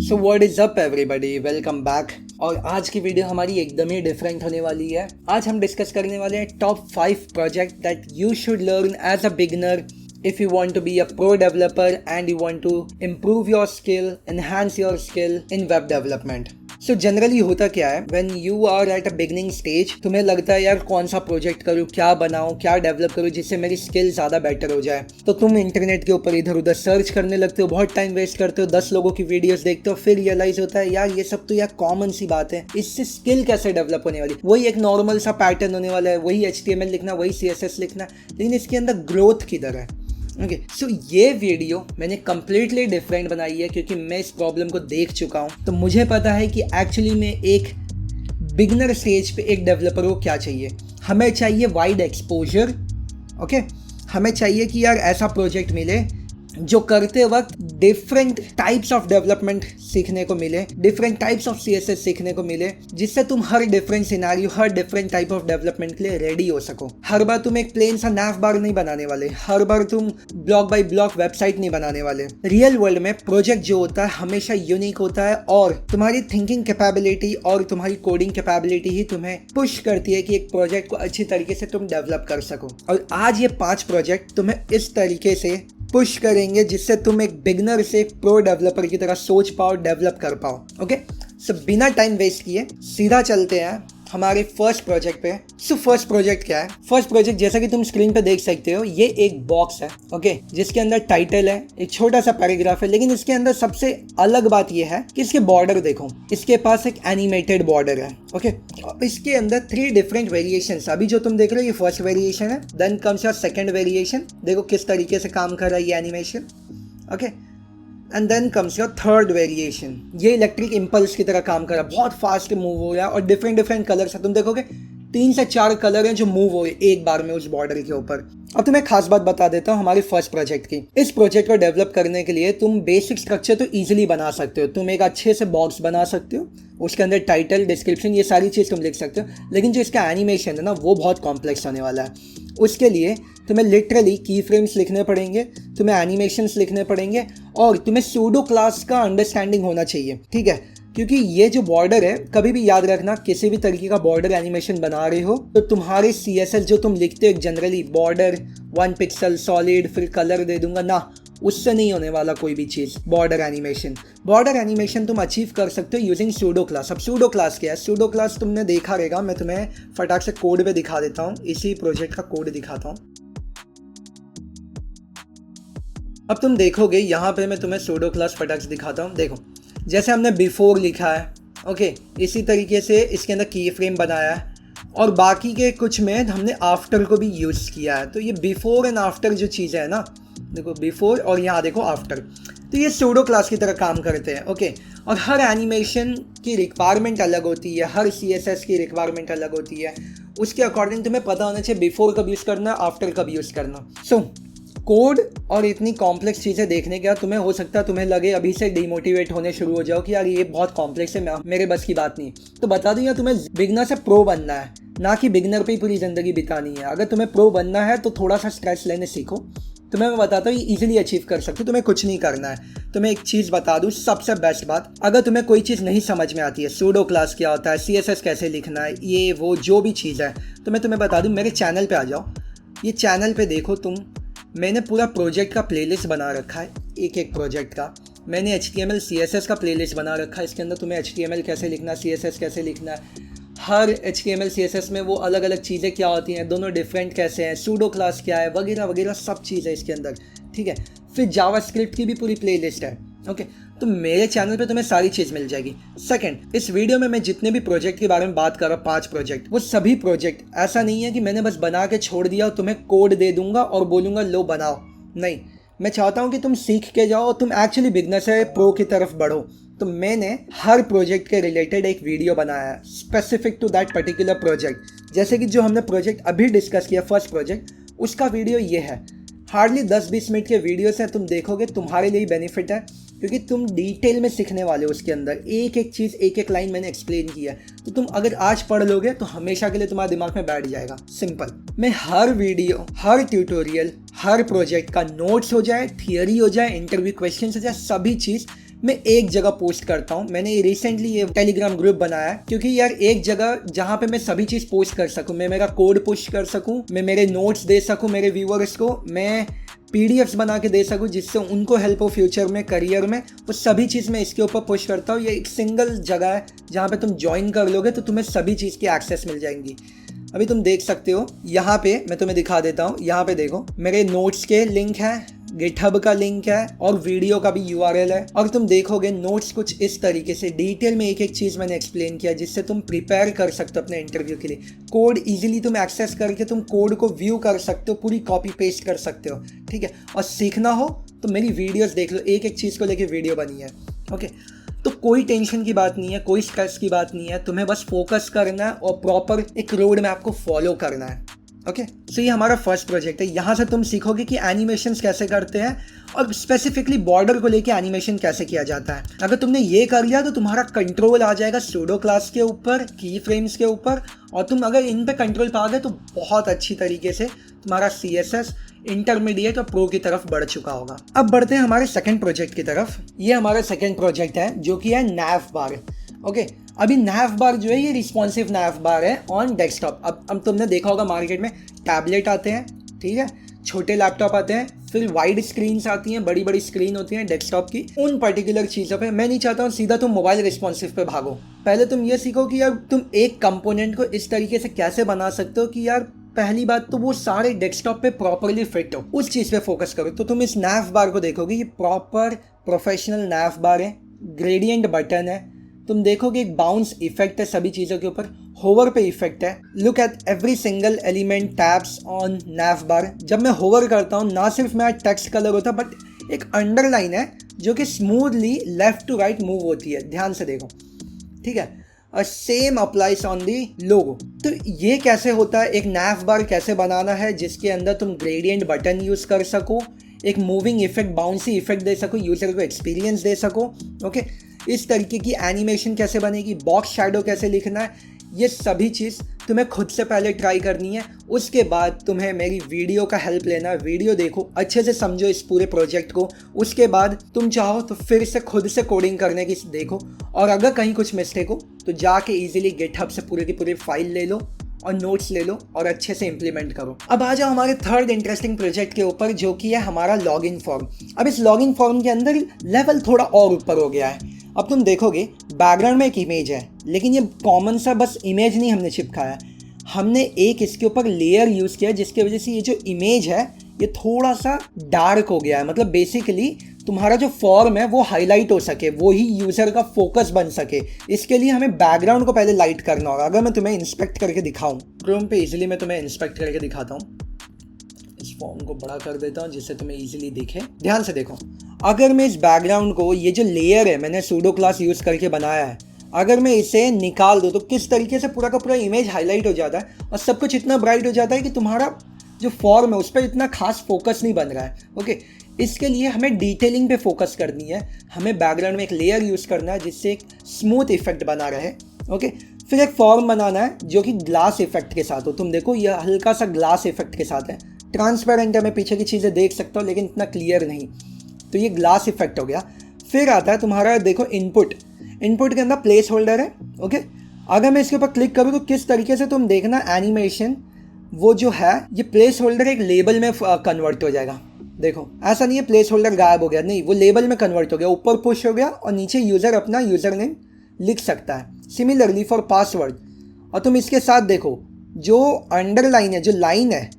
So what is up everybody, welcome back. और आज की वीडियो हमारी एकदम ही डिफरेंट होने वाली है। आज हम डिस्कस करने वाले हैं top 5 project that you should learn as a beginner if you want to be a pro developer and you want to improve your skill, enhance your skill in web development. So generally होता क्या है, when you are at a beginning stage, तुम्हें लगता है यार कौन सा project करूँ, क्या बनाऊँ, क्या डेवलप करूँ जिससे मेरी स्किल ज़्यादा बेटर हो जाए। तो तुम इंटरनेट के ऊपर इधर उधर सर्च करने लगते हो, बहुत टाइम वेस्ट करते हो, 10 लोगों की वीडियोस देखते हो, फिर रियलाइज होता है यार ये सब तो यार कॉमन सी बात है, इससे स्किल कैसे डेवलप होने वाली। वही एक नॉर्मल सा पैटर्न होने वाला है, वही HTML लिखना, वही CSS लिखना, लेकिन इसके अंदर ग्रोथ किधर है। ओके, सो ये वीडियो मैंने कम्प्लीटली डिफरेंट बनाई है क्योंकि मैं इस प्रॉब्लम को देख चुका हूँ। तो मुझे पता है कि एक्चुअली में एक बिगनर स्टेज पे एक डेवलपर को क्या चाहिए। हमें चाहिए वाइड एक्सपोजर। ओके, हमें चाहिए कि यार ऐसा प्रोजेक्ट मिले जो करते वक्त डिफरेंट टाइप्स ऑफ डेवलपमेंट सीखने को मिले, डिफरेंट टाइप्स ऑफ CSS सीखने को मिले, जिससे तुम हर डिफरेंट सिनारियो, हर डिफरेंट टाइप ऑफ डेवलपमेंट के लिए रेडी हो सको। हर बार तुम एक प्लेन सा नैव बार नहीं बनाने वाले, हर बार तुम ब्लॉक बाय ब्लॉक वेबसाइट नहीं बनाने वाले। रियल वर्ल्ड में प्रोजेक्ट जो होता है हमेशा यूनिक होता है और तुम्हारी थिंकिंग कैपेबिलिटी और तुम्हारी कोडिंग कैपेबिलिटी ही तुम्हें पुश करती है कि एक प्रोजेक्ट को अच्छी तरीके से तुम डेवलप कर सको। और आज ये 5 प्रोजेक्ट तुम्हें इस तरीके से पुश करेंगे जिससे तुम एक बिगनर से एक प्रो डेवलपर की तरह सोच पाओ, डेवलप कर पाओ। ओके, सो बिना टाइम वेस्ट किए सीधा चलते हैं हमारे फर्स्ट प्रोजेक्ट पे। सो फर्स्ट प्रोजेक्ट क्या है? फर्स्ट प्रोजेक्ट जैसा कि तुम स्क्रीन पे देख सकते हो, ये एक बॉक्स है। ओके, जिसके अंदर टाइटल है, एक छोटा सा पैराग्राफ है, लेकिन इसके अंदर सबसे अलग बात ये है कि इसके बॉर्डर देखो, इसके पास एक एनिमेटेड बॉर्डर है। ओके, अब इसके अंदर 3 डिफरेंट वेरिएशंस, अभी जो तुम देख रहे हो ये फर्स्ट वेरिएशन है, then comes your second variation, देखो किस तरीके से काम कर रहा है ये animation. Okay, and then comes your third variation, ये इलेक्ट्रिक इम्पल्स की तरह काम कर रहा है, बहुत फास्ट मूव हो रहा है और डिफरेंट डिफरेंट कलर्स है। तुम देखोगे 3 से 4 कलर हैं जो मूव हो रहे एक बार में उस बॉर्डर के ऊपर। अब तुम्हें खास बात बता देता हूँ हमारे फर्स्ट प्रोजेक्ट की। इस प्रोजेक्ट को डेवलप करने के लिए तुम बेसिक स्ट्रक्चर तो ईजिली बना सकते हो। तुम एक अच्छे से बॉक्स बना सकते हो, उसके अंदर टाइटल, डिस्क्रिप्शन, ये सारी चीज़ तुम लिख सकते हो, लेकिन जो इसका एनिमेशन है ना वो बहुत कॉम्प्लेक्स होने वाला है। उसके लिए तुम्हें लिटरली की फ्रेम्स लिखने पड़ेंगे, तुम्हें एनिमेशंस लिखने पड़ेंगे और तुम्हें सूडो क्लास का अंडरस्टैंडिंग होना चाहिए। ठीक है, क्योंकि ये जो बॉर्डर है, कभी भी याद रखना, किसी भी तरीके का बॉर्डर एनिमेशन बना रहे हो तो तुम्हारे CSS जो तुम लिखते हो जनरली बॉर्डर 1 पिक्सल सॉलिड फिर कलर दे दूंगा ना, उससे नहीं होने वाला कोई भी चीज़। बॉर्डर एनिमेशन तुम अचीव कर सकते हो यूजिंग सूडो क्लास। अब सूडो क्लास क्या है? सूडो क्लास तुमने देखा रहेगा, मैं तुम्हें फटाक से कोड पे दिखा देता हूँ, इसी प्रोजेक्ट का कोड दिखाता हूँ। अब तुम देखोगे यहाँ पे मैं तुम्हें सूडो क्लास फटाक से दिखाता हूँ। देखो, जैसे हमने बिफोर लिखा है, ओके, इसी तरीके से इसके अंदर की फ्रेम बनाया है और बाकी के कुछ में हमने आफ्टर को भी यूज़ किया है। तो ये बिफोर एंड आफ्टर जो चीज़ें है ना, देखो बिफोर और यहाँ देखो आफ्टर, तो ये सूडो क्लास की तरह काम करते हैं। ओके, और हर एनिमेशन की रिक्वायरमेंट अलग होती है, हर CSS की रिक्वायरमेंट अलग होती है, उसके अकॉर्डिंग तुम्हें पता होना चाहिए बिफोर कब यूज़ करना, आफ्टर कब यूज़ करना। सो कोड और इतनी कॉम्प्लेक्स चीज़ें देखने के बाद तुम्हें हो सकता है तुम्हें लगे अभी से डिमोटिवेट होने शुरू हो जाओ कि यार ये बहुत कॉम्प्लेक्स है, मेरे बस की बात नहीं। तो बता दूँ, यार तुम्हें बिगनर से प्रो बनना है, ना कि बिगनर पे ही पूरी ज़िंदगी बितानी है। अगर तुम्हें प्रो बनना है तो थोड़ा सा स्ट्रेस लेने सीखो। तुम्हें मैं बताता हूँ ये इजीली अचीव कर सकते हो, तुम्हें कुछ नहीं करना है। तुम्हें एक चीज़ बता दूँ, सबसे बेस्ट बात, अगर तुम्हें कोई चीज़ नहीं समझ में आती है, सूडो क्लास क्या होता है, CSS कैसे लिखना है, ये वो जो भी चीज़ है, तो मैं तुम्हें बता दूँ, मेरे चैनल पे आ जाओ। ये चैनल पे देखो तुम, मैंने पूरा प्रोजेक्ट का प्लेलिस्ट बना रखा है, एक प्रोजेक्ट का। मैंने HTML CSS का प्लेलिस्ट बना रखा है, इसके अंदर तुम्हें HTML कैसे लिखना, CSS कैसे लिखना है, हर HTML CSS में वो अलग अलग चीज़ें क्या होती हैं, दोनों डिफरेंट कैसे हैं, सूडो क्लास क्या है, वगैरह वगैरह सब चीज़ है इसके अंदर। ठीक है, फिर जावास्क्रिप्ट की भी पूरी प्लेलिस्ट है। ओके, तो मेरे चैनल पे तुम्हें सारी चीज़ मिल जाएगी। सेकंड, इस वीडियो में मैं जितने भी प्रोजेक्ट के बारे में बात कर रहा हूँ, 5 प्रोजेक्ट, वो सभी प्रोजेक्ट ऐसा नहीं है कि मैंने बस बना के छोड़ दिया और तुम्हें कोड दे दूंगा और बोलूँगा लो बनाओ। नहीं, मैं चाहता हूँ कि तुम सीख के जाओ, तुम एक्चुअली बिगनर से प्रो की तरफ बढ़ो। तो मैंने हर प्रोजेक्ट के रिलेटेड एक वीडियो बनाया है specific to that particular project. जैसे कि जो हमने प्रोजेक्ट अभी डिस्कस किया फर्स्ट प्रोजेक्ट, उसका वीडियो ये है। हार्डली 10-20 मिनट के वीडियोस हैं, तुम देखोगे तुम्हारे लिए बेनिफिट है क्योंकि तुम डिटेल में सीखने वाले हो। उसके अंदर एक एक चीज़, एक एक लाइन मैंने एक्सप्लेन किया है, तो तुम अगर आज पढ़ लोगे तो हमेशा के लिए तुम्हारे दिमाग में बैठ जाएगा। सिंपल, मैं हर वीडियो, हर ट्यूटोरियल, हर प्रोजेक्ट का नोट्स हो जाए, थियरी हो जाए, इंटरव्यू क्वेश्चन हो जाए, सभी चीज़ मैं एक जगह पोस्ट करता हूँ। मैंने रिसेंटली ये टेलीग्राम ग्रुप बनाया है क्योंकि यार एक जगह जहाँ पे मैं सभी चीज़ पोस्ट कर सकूँ, मैं मेरा कोड पुश कर सकूँ, मैं मेरे नोट्स दे सकूँ मेरे व्यूअर्स को, मैं पीडीएफ्स बना के दे सकूँ जिससे उनको हेल्प हो फ्यूचर में, करियर में, वो सभी चीज़ मैं इसके ऊपर पुश करता हूँ। ये एक सिंगल जगह है जहाँ पे तुम ज्वाइन कर लोगे तो तुम्हें सभी चीज़ की एक्सेस मिल जाएंगी। अभी तुम देख सकते हो यहाँ पे, मैं तुम्हें दिखा देता हूँ। यहाँ पे देखो मेरे नोट्स के लिंक है, गिटहब का लिंक है और वीडियो का भी यूआरएल है। और तुम देखोगे नोट्स कुछ इस तरीके से डिटेल में एक एक चीज़ मैंने एक्सप्लेन किया जिससे तुम प्रिपेयर कर सकते हो अपने इंटरव्यू के लिए। कोड इजीली तुम एक्सेस करके तुम कोड को व्यू कर सकते हो, पूरी कॉपी पेस्ट कर सकते हो, ठीक है। और सीखना हो तो मेरी वीडियोस देख लो, एक एक चीज़ को लेके वीडियो बनी है, ओके। तो कोई टेंशन की बात नहीं है, कोई स्ट्रेस की बात नहीं है, तुम्हें बस फोकस करना है और प्रॉपर एक रोड मैप को फॉलो करना है, ओके। सो ये हमारा फर्स्ट प्रोजेक्ट है। यहाँ से तुम सीखोगे कि एनिमेशंस कैसे करते हैं और स्पेसिफिकली बॉर्डर को लेके एनिमेशन कैसे किया जाता है। अगर तुमने ये कर लिया तो तुम्हारा कंट्रोल आ जाएगा सूडो क्लास के ऊपर, की फ्रेम्स के ऊपर, और तुम अगर इन पे कंट्रोल पा गए तो बहुत अच्छी तरीके से तुम्हारा CSS इंटरमीडिएट और प्रो की तरफ बढ़ चुका होगा। अब बढ़ते हैं हमारे सेकंड प्रोजेक्ट की तरफ। ये हमारा सेकंड प्रोजेक्ट है जो कि है nav बार, ओके। अभी nav बार जो है ये रिस्पॉन्सिव nav बार है ऑन डेस्कटॉप। अब तुमने देखा होगा मार्केट में टैबलेट आते हैं, ठीक है, छोटे लैपटॉप आते हैं, फिर वाइड स्क्रीन्स आती हैं, बड़ी बड़ी स्क्रीन होती हैं डेस्कटॉप की। उन पर्टिकुलर चीज़ों पे मैं नहीं चाहता हूँ सीधा तुम मोबाइल रिस्पॉन्सिव पे भागो। पहले तुम ये सीखो कि यार तुम एक कंपोनेंट को इस तरीके से कैसे बना सकते हो कि यार पहली बात तो वो सारे डेस्कटॉप पे प्रॉपरली फिट हो, उस चीज़ पे फोकस करो। तो तुम इस nav बार को देखोगे, ये प्रॉपर प्रोफेशनल nav बार है, ग्रेडियंट बटन है, तुम देखोगे एक बाउंस इफेक्ट है सभी चीज़ों के ऊपर, होवर पे इफेक्ट है। Look at every single element tabs on nav बार। जब मैं होवर करता हूँ ना सिर्फ मेरा टेक्स्ट कलर होता है बट एक अंडरलाइन है जो कि smoothly left to right move होती है, ध्यान से देखो, ठीक है। Same applies on the logo. तो ये कैसे होता है, एक nav बार कैसे बनाना है जिसके अंदर तुम ग्रेडियंट बटन यूज़ कर सको, एक मूविंग इफेक्ट, बाउंसी इफेक्ट दे सको, यूजर को एक्सपीरियंस दे सको, ओके। इस तरीके की एनिमेशन कैसे बनेगी, बॉक्स शैडो कैसे लिखना है, ये सभी चीज़ तुम्हें खुद से पहले ट्राई करनी है। उसके बाद तुम्हें मेरी वीडियो का हेल्प लेना है। वीडियो देखो, अच्छे से समझो इस पूरे प्रोजेक्ट को। उसके बाद तुम चाहो तो फिर से खुद से कोडिंग करने की देखो, और अगर कहीं कुछ मिस्टेक हो तो जाके इजीली गिटहब से पूरी की पूरी फाइल ले लो और नोट्स ले लो और अच्छे से इंप्लीमेंट करो। अब आ जाओ हमारे थर्ड इंटरेस्टिंग प्रोजेक्ट के ऊपर जो कि है हमारा लॉगिन फॉर्म। अब इस लॉगिन फॉर्म के अंदर लेवल थोड़ा और ऊपर हो गया है। अब तुम देखोगे बैकग्राउंड में एक इमेज है, लेकिन ये कॉमन सा बस इमेज नहीं हमने चिपकाया, हमने एक इसके ऊपर लेयर यूज़ किया जिसकी वजह से ये जो इमेज है ये थोड़ा सा डार्क हो गया है। मतलब बेसिकली तुम्हारा जो फॉर्म है वो हाईलाइट हो सके, वो ही यूज़र का फोकस बन सके। इसके लिए हमें बैकग्राउंड को पहले लाइट करना होगा। अगर मैं तुम्हें इंस्पेक्ट करके दिखाऊं, क्रोम पे इजीली मैं तुम्हें इंस्पेक्ट करके दिखाता हूँ। इस फॉर्म को बड़ा कर देता हूँ जिससे तुम्हें इजीली दिखे। ध्यान से देखो, अगर मैं इस बैकग्राउंड को, ये जो लेयर है मैंने सूडो क्लास यूज़ करके बनाया है, अगर मैं इसे निकाल दूँ तो किस तरीके से पूरा का पूरा इमेज हाईलाइट हो जाता है और सब कुछ इतना ब्राइट हो जाता है कि तुम्हारा जो फॉर्म है उस पर इतना खास फोकस नहीं बन रहा है, ओके। इसके लिए हमें डिटेलिंग पे फोकस करनी है। हमें बैकग्राउंड में एक लेयर यूज़ करना है जिससे एक स्मूथ इफेक्ट बना रहे, ओके। फिर एक फॉर्म बनाना है जो कि ग्लास इफेक्ट के साथ हो। तुम देखो ये हल्का सा ग्लास इफेक्ट के साथ है, ट्रांसपेरेंट है, मैं पीछे की चीज़ें देख सकता हूँ लेकिन इतना क्लियर नहीं, तो ये ग्लास इफेक्ट हो गया। फिर आता है तुम्हारा देखो इनपुट के अंदर प्लेस होल्डर है, ओके। अगर मैं इसके ऊपर क्लिक करूँ तो किस तरीके से तुम देखना एनिमेशन वो जो है ये प्लेस होल्डर एक लेबल में कन्वर्ट हो जाएगा। देखो ऐसा नहीं है प्लेस होल्डर गायब हो गया, नहीं, वो लेबल में कन्वर्ट हो गया, ऊपर पुश हो गया और नीचे यूज़र अपना यूज़र नेम लिख सकता है। Similarly for password. और तुम इसके साथ देखो जो अंडरलाइन है, जो लाइन है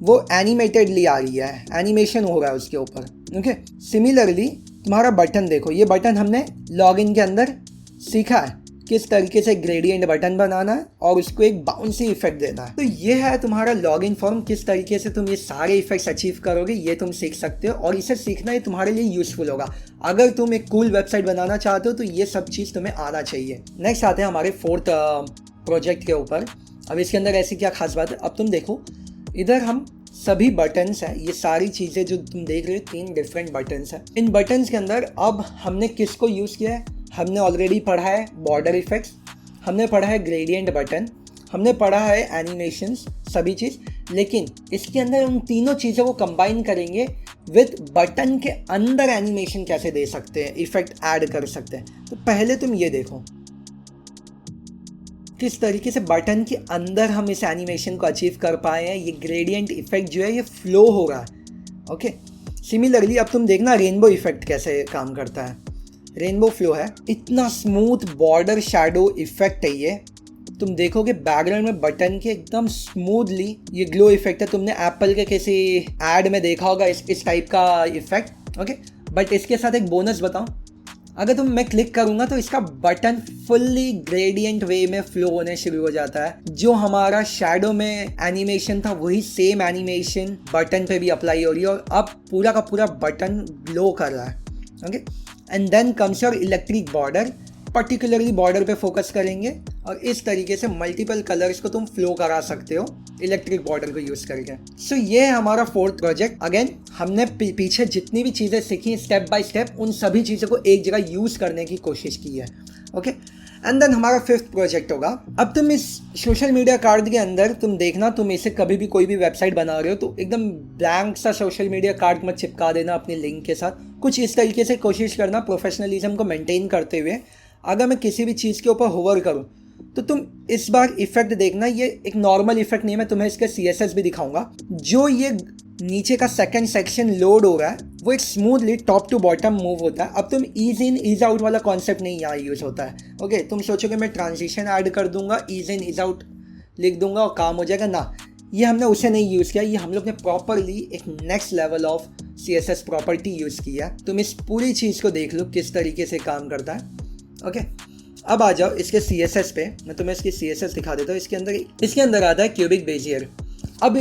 वो एनिमेटेडली आ रही है, एनिमेशन हो रहा है उसके ऊपर, ओके। सिमिलरली तुम्हारा बटन देखो, ये बटन हमने लॉगिन के अंदर सीखा है किस तरीके से ग्रेडियंट बटन बनाना है और उसको एक बाउंसी इफेक्ट देना है। तो ये है तुम्हारा लॉगिन फॉर्म। किस तरीके से तुम ये सारे इफेक्ट्स अचीव करोगे ये तुम सीख सकते हो, और इसे सीखना ही तुम्हारे लिए यूजफुल होगा। अगर तुम एक कूल वेबसाइट बनाना चाहते हो तो ये सब चीज़ तुम्हें आना चाहिए। नेक्स्ट आते हैं हमारे फोर्थ प्रोजेक्ट के ऊपर। अब इसके अंदर ऐसी क्या खास बात है, अब तुम देखो इधर हम सभी बटन्स हैं, ये सारी चीज़ें जो तुम देख रहे हो 3 डिफरेंट बटन्स हैं। इन बटन्स के अंदर अब हमने किसको यूज़ किया है, हमने ऑलरेडी पढ़ा है बॉर्डर इफेक्ट्स, हमने पढ़ा है ग्रेडियंट बटन, हमने पढ़ा है एनिमेशंस, सभी चीज़। लेकिन इसके अंदर उन तीनों चीज़ों को कंबाइन करेंगे विथ बटन के अंदर एनिमेशन कैसे दे सकते हैं, इफेक्ट ऐड कर सकते हैं। तो पहले तुम ये देखो किस तरीके से बटन के अंदर हम इस एनिमेशन को अचीव कर पाए हैं। ये ग्रेडियंट इफेक्ट जो है ये फ्लो हो रहा है। ओके, सिमिलरली अब तुम देखना रेनबो इफेक्ट कैसे काम करता है। रेनबो फ्लो है, इतना स्मूथ बॉर्डर शैडो इफेक्ट है ये। तुम देखोगे बैकग्राउंड में बटन के एकदम स्मूथली ये ग्लो इफेक्ट है। तुमने एप्पल के किसी एड में देखा होगा इस टाइप का इफेक्ट। ओके, बट इसके साथ एक बोनस बताऊं, अगर मैं क्लिक करूंगा तो इसका बटन फुल्ली ग्रेडियंट वे में फ्लो होने शुरू हो जाता है। जो हमारा शैडो में एनिमेशन था वही सेम एनिमेशन बटन पे भी अप्लाई हो रही है और अब पूरा का पूरा बटन ग्लो कर रहा है। Okay, and then comes your electric border. Particularly border पे फोकस करेंगे और इस तरीके से मल्टीपल कलर्स को तुम फ्लो करा सकते हो इलेक्ट्रिक बॉर्डर को यूज़ करके। सो ये है हमारा फोर्थ प्रोजेक्ट। अगेन हमने पीछे जितनी भी चीज़ें सीखी स्टेप बाय स्टेप, उन सभी चीज़ों को एक जगह यूज़ करने की कोशिश की है। ओके, एंड देन हमारा फिफ्थ प्रोजेक्ट होगा। अब तुम इस सोशल मीडिया कार्ड के अंदर तुम देखना, तुम इसे कभी भी कोई भी वेबसाइट बना रहे हो तो एकदम ब्लैंक सा सोशल मीडिया कार्ड मत चिपका देना अपने लिंक के साथ। कुछ इस तरीके से कोशिश करना प्रोफेशनलिज्म को मेंटेन करते हुए। अगर मैं किसी भी चीज़ के ऊपर होवर करूँ तो तुम इस बार इफेक्ट देखना, ये एक नॉर्मल इफेक्ट नहीं है, मैं तुम्हें इसके CSS भी दिखाऊंगा। जो ये नीचे का सेकंड सेक्शन लोड हो रहा है वो एक smoothly top to bottom move होता है। अब तुम ईज इन ईज आउट वाला कॉन्सेप्ट नहीं यहाँ यूज़ होता है। ओके, तुम सोचोगे मैं ट्रांजिशन ऐड कर दूंगा, ईज इन ईज आउट लिख दूंगा और काम हो जाएगा ना, ये हमने उसे नहीं यूज़ किया। ये हम लोग ने प्रॉपरली एक next level of CSS property use किया। तुम इस पूरी चीज़ को देख लो किस तरीके से काम करता है। ओके, अब आ जाओ इसके CSS पे। मैं तुम्हें इसकी CSS दिखा देता हूँ। इसके अंदर आता है क्यूबिक बेजियर। अब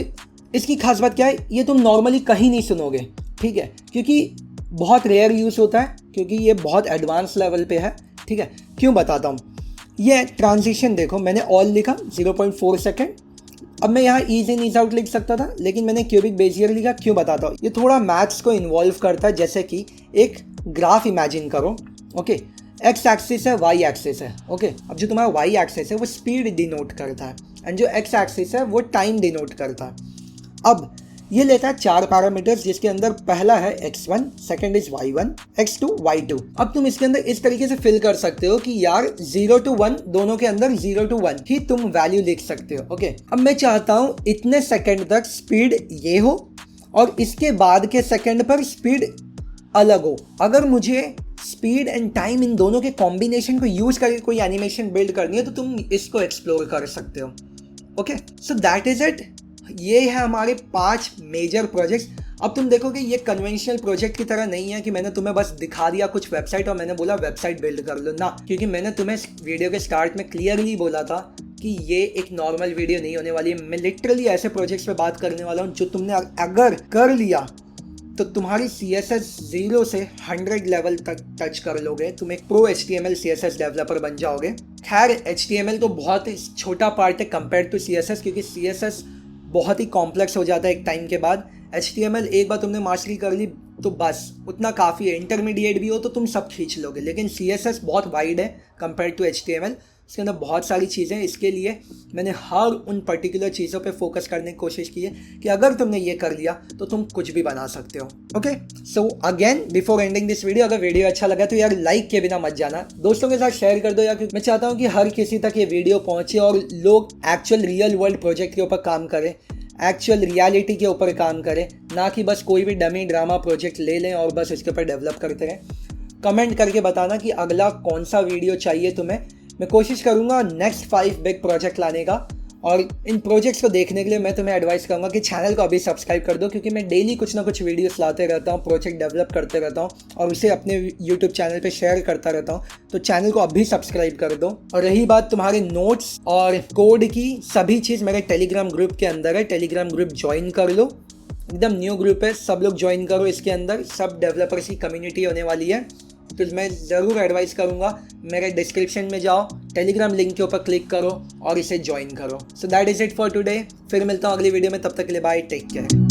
इसकी खास बात क्या है, ये तुम नॉर्मली कहीं नहीं सुनोगे, ठीक है, क्योंकि बहुत रेयर यूज़ होता है, क्योंकि ये बहुत एडवांस लेवल पे है। ठीक है, क्यों बताता हूँ। ये ट्रांजिशन देखो, मैंने ऑल लिखा 0.4 सेकेंड। अब मैं यहाँ ईज इन ईज आउट लिख सकता था, लेकिन मैंने क्यूबिक बेजियर लिखा। क्यों बताता हूँ, ये थोड़ा मैथ्स को इन्वॉल्व करता है। जैसे कि एक ग्राफ इमेजिन करो। ओके, एक्स एक्सिस है, वाई एक्सिस है। ओके, अब जो तुम्हारा वाई एक्सिस है वो स्पीड डिनोट करता है एंड जो एक्स एक्सिस है वो टाइम डिनोट करता है। अब ये लेता है 4 पैरामीटर्स, जिसके अंदर पहला है x1, second is y1, x2, y2। अब तुम इसके अंदर इस तरीके से फिल कर सकते हो कि यार 0 to 1 दोनों के अंदर 0 to 1 ही तुम वैल्यू लिख सकते हो। ओके, अब मैं चाहता हूँ इतने सेकंड तक स्पीड ये हो और इसके बाद के सेकंड पर स्पीड अलग हो। अगर मुझे स्पीड एंड टाइम इन दोनों के कॉम्बिनेशन को यूज करके कोई एनिमेशन बिल्ड करनी है तो तुम इसको एक्सप्लोर कर सकते हो। Okay, so that is it. ये है हमारे 5 मेजर प्रोजेक्ट्स। अब तुम देखोगे ये कन्वेंशनल प्रोजेक्ट की तरह नहीं है कि मैंने तुम्हें बस दिखा दिया कुछ वेबसाइट और मैंने बोला वेबसाइट बिल्ड कर लो ना, क्योंकि मैंने तुम्हें वीडियो के स्टार्ट में क्लियरली बोला था कि ये एक नॉर्मल वीडियो नहीं होने वाली है। मैं लिटरली ऐसे प्रोजेक्ट्स पे बात करने वाला हूँ जो तुमने अगर कर लिया तो तुम्हारी CSS 0 से 100 लेवल तक टच कर लोगे। तुम एक प्रो HTML CSS डेवलपर बन जाओगे। खैर HTML तो बहुत ही छोटा पार्ट है कंपेयर टू CSS, क्योंकि CSS बहुत ही कॉम्प्लेक्स हो जाता है एक टाइम के बाद। HTML एक बार तुमने मास्टरी कर ली तो बस उतना काफ़ी है। इंटरमीडिएट भी हो तो तुम सब खींच लोगे, लेकिन CSS बहुत वाइड है कंपेयर टू HTML। इसके अंदर बहुत सारी चीज़ें, इसके लिए मैंने हर उन पर्टिकुलर चीज़ों पे फोकस करने की कोशिश की है कि अगर तुमने ये कर लिया तो तुम कुछ भी बना सकते हो। Okay, so again before ending this video, अगर वीडियो अच्छा लगा तो यार लाइक के बिना मत जाना, दोस्तों के साथ शेयर कर दो यार, क्योंकि मैं चाहता हूँ कि हर किसी तक ये वीडियो पहुँचे और लोग एक्चुअल रियल वर्ल्ड प्रोजेक्ट के ऊपर काम करें, एक्चुअल रियलिटी के ऊपर काम करें, ना कि बस कोई भी डमी ड्रामा प्रोजेक्ट ले लें और बस उसके ऊपर डेवलप करते रहें। कमेंट करके बताना कि अगला कौन सा वीडियो चाहिए तुम्हें। मैं कोशिश करूंगा नेक्स्ट 5 बिग प्रोजेक्ट लाने का, और इन प्रोजेक्ट्स को देखने के लिए मैं तुम्हें एडवाइस करूंगा कि चैनल को अभी सब्सक्राइब कर दो, क्योंकि मैं डेली कुछ ना कुछ वीडियोस लाते रहता हूं, प्रोजेक्ट डेवलप करते रहता हूं और उसे अपने यूट्यूब चैनल पे शेयर करता रहता हूं। तो चैनल को अभी सब्सक्राइब कर दो। और रही बात तुम्हारे नोट्स और कोड की, सभी चीज़ मेरे टेलीग्राम ग्रुप के अंदर है। टेलीग्राम ग्रुप ज्वाइन कर लो, एकदम न्यू ग्रुप है, सब लोग ज्वाइन करो। इसके अंदर सब डेवलपर्स की कम्युनिटी होने वाली है। तो मैं ज़रूर एडवाइस करूँगा मेरे डिस्क्रिप्शन में जाओ, टेलीग्राम लिंक के ऊपर क्लिक करो और इसे ज्वाइन करो। So that is it for today. फिर मिलता हूँ अगली वीडियो में, तब तक के लिए बाय, टेक केयर।